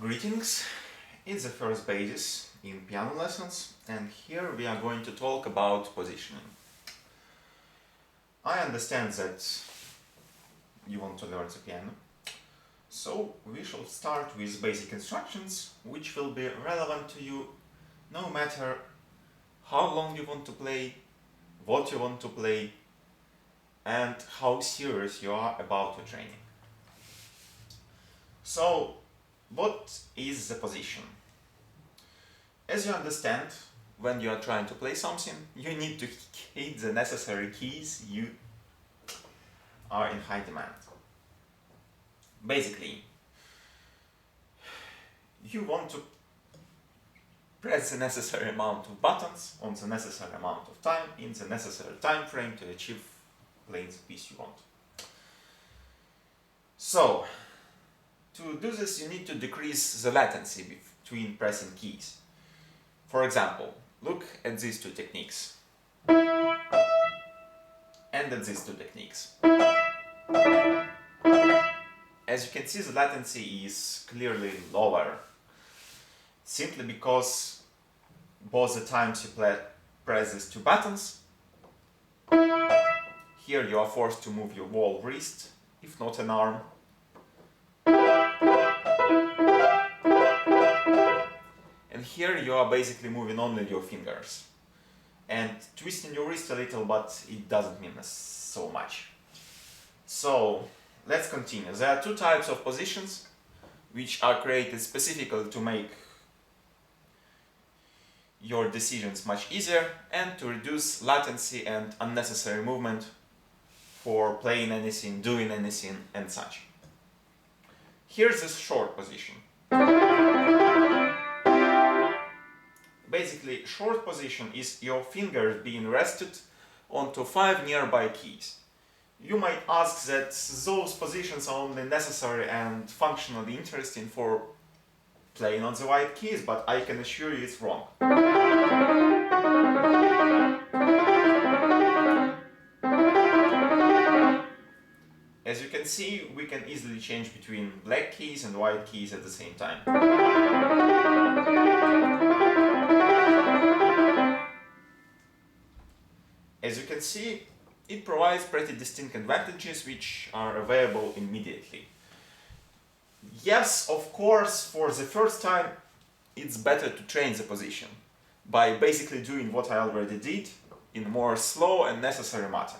Greetings, it's the first basis in piano lessons, and here we are going to talk about positioning. I understand that you want to learn the piano, so we shall start with basic instructions which will be relevant to you no matter how long you want to play, what you want to play, and how serious you are about your training. So, what is the position? As you understand, when you are trying to play something, you need to hit the necessary keys you are in high demand. Basically, you want to press the necessary amount of buttons on the necessary amount of time in the necessary time frame to achieve playing the piece you want. So, to do this, you need to decrease the latency between pressing keys. For example, look at these two techniques and at these two techniques. As you can see, the latency is clearly lower, simply because both the times you press these two buttons, here you are forced to move your whole wrist, if not an arm. And here you are basically moving only your fingers and twisting your wrist a little, but it doesn't mean so much. So let's continue. There are two types of positions which are created specifically to make your decisions much easier and to reduce latency and unnecessary movement for playing anything, doing anything, and such. Here's the short position. Basically, short position is your fingers being rested onto 5 nearby keys. You might ask that those positions are only necessary and functionally interesting for playing on the right keys, but I can assure you it's wrong. As you can see, we can easily change between black keys and white keys at the same time. As you can see, it provides pretty distinct advantages which are available immediately. Yes, of course, for the first time, it's better to train the position by basically doing what I already did in more slow and necessary manner.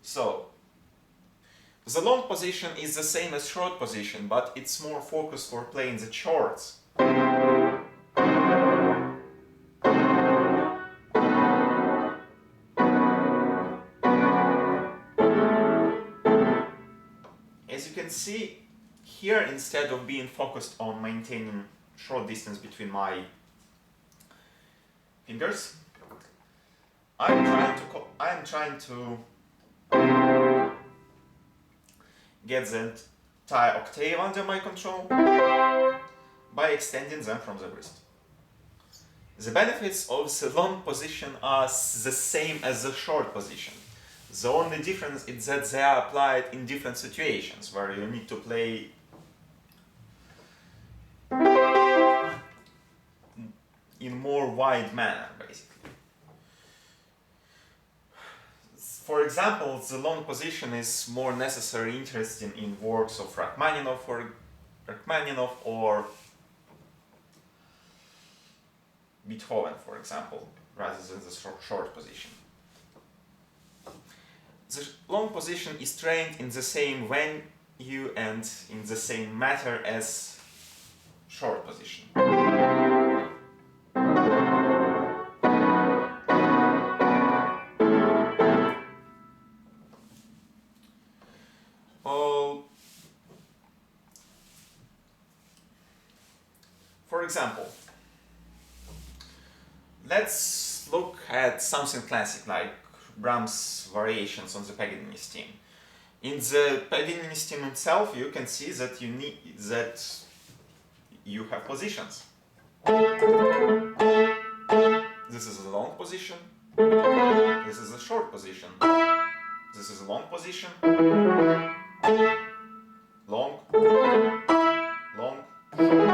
So, the long position is the same as short position, but it's more focused for playing the chords. As you can see, here instead of being focused on maintaining short distance between my fingers, I'm trying to get the entire octave under my control by extending them from the wrist. The benefits of the long position are the same as the short position. The only difference is that they are applied in different situations where you need to play in more wide manner, basically. For example, the long position is more necessary interesting in works of Rachmaninoff or Beethoven, for example, rather than the short position. The long position is trained in the same venue and in the same matter as short position. For example, let's look at something classic like Brahms' variations on the Paganini's theme. In the Paganini's theme itself, you can see that you have positions. This is a long position. This is a short position. This is a long position. Long, long, short.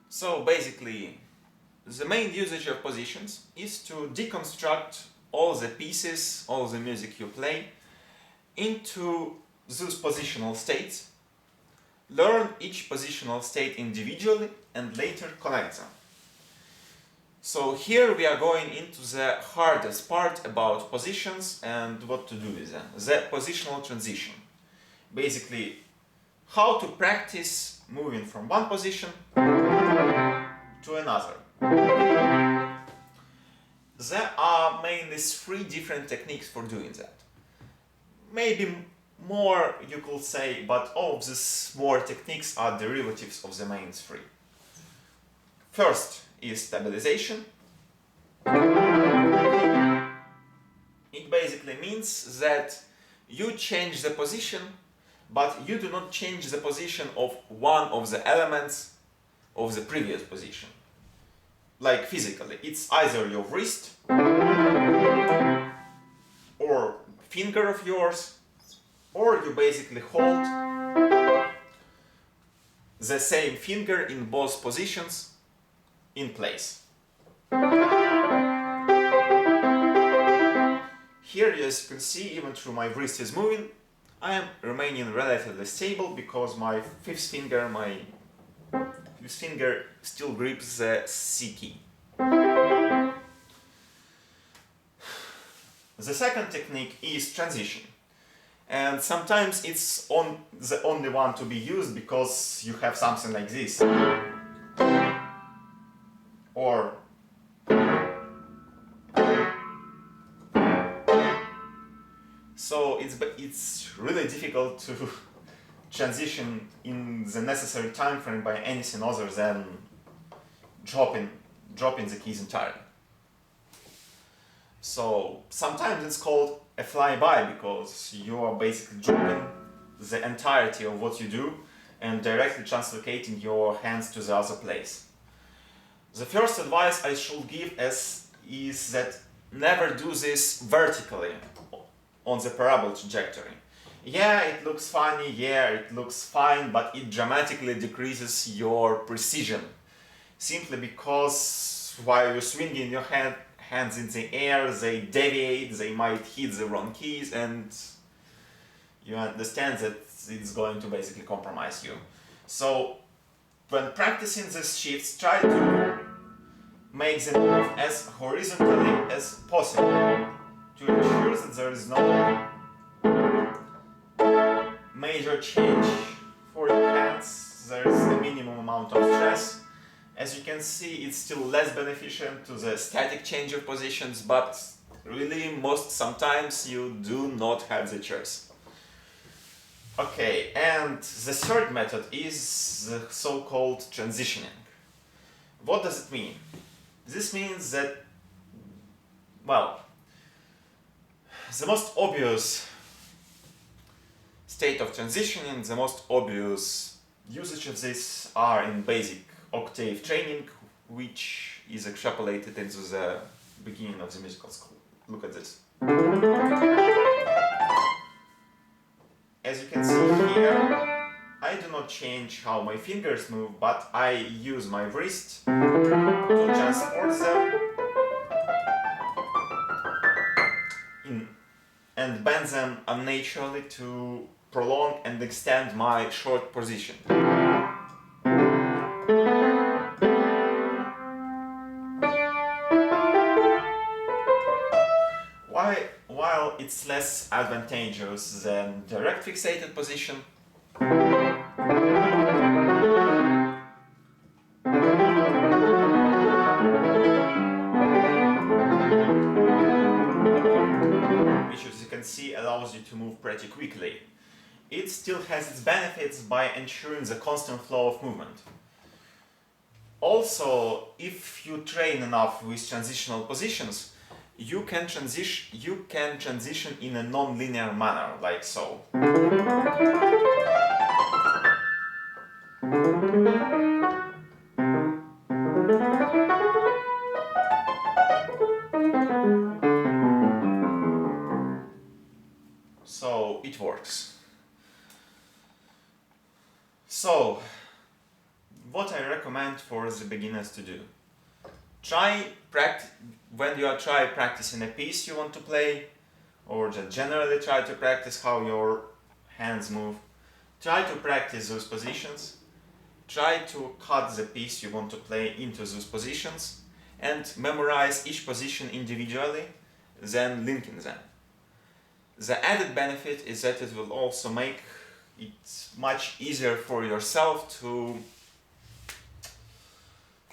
So basically, the main usage of positions is to deconstruct all the pieces, all the music you play, into those positional states, learn each positional state individually, and later connect them. So here we are going into the hardest part about positions and what to do with them, the positional transition. Basically, how to practice moving from one position to another. There are mainly three different techniques for doing that. Maybe more, you could say, but all of these more techniques are derivatives of the main three. First is stabilization. It basically means that you change the position, but you do not change the position of one of the elements of the previous position. Like physically, it's either your wrist or finger of yours, or you basically hold the same finger in both positions in place. Here, as you can see, even though my wrist is moving, I am remaining relatively stable because my fifth finger still grips the C key. The second technique is transition. And sometimes it's the only one to be used because you have something like this. Or so it's really difficult to transition in the necessary time frame by anything other than dropping the keys entirely. So sometimes it's called a flyby because you are basically dropping the entirety of what you do and directly translocating your hands to the other place. The first advice I should give is that never do this vertically on the parabol trajectory. Yeah, it looks funny, yeah, it looks fine, but it dramatically decreases your precision. Simply because while you're swinging your hands in the air, they deviate, they might hit the wrong keys, and you understand that it's going to basically compromise you. So when practicing these shifts, try to make them move as horizontally as possible to ensure that there is no major change for your hands. There is a minimum amount of stress. As you can see, it's still less beneficial to the static change of positions, but really sometimes you do not have the choice. Okay, and the third method is the so-called transitioning. What does it mean? This means that, well, the most obvious state of transitioning, the most obvious usage of this are in basic octave training, which is extrapolated into the beginning of the musical school. Look at this. As you can see here, I do not change how my fingers move, but I use my wrist to transport them and bend them unnaturally to prolong and extend my short position. While it's less advantageous than direct fixated position, which, as you can see, allows you to move pretty quickly. It still has its benefits by ensuring the constant flow of movement. Also, if you train enough with transitional positions, you can transition in a non-linear manner, like so. So it works. So, what I recommend for the beginners to do. When you are practicing a piece you want to play, or just generally try to practice how your hands move. Try to practice those positions. Try to cut the piece you want to play into those positions and memorize each position individually, then linking them. The added benefit is that it will also make it much easier for yourself to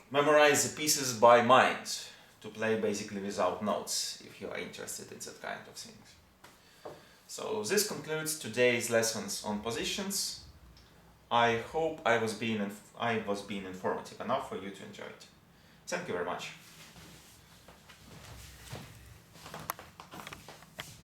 memorize the pieces by mind, to play basically without notes if you are interested in that kind of things. So this concludes today's lessons on positions. I hope I was being informative enough for you to enjoy it. Thank you very much.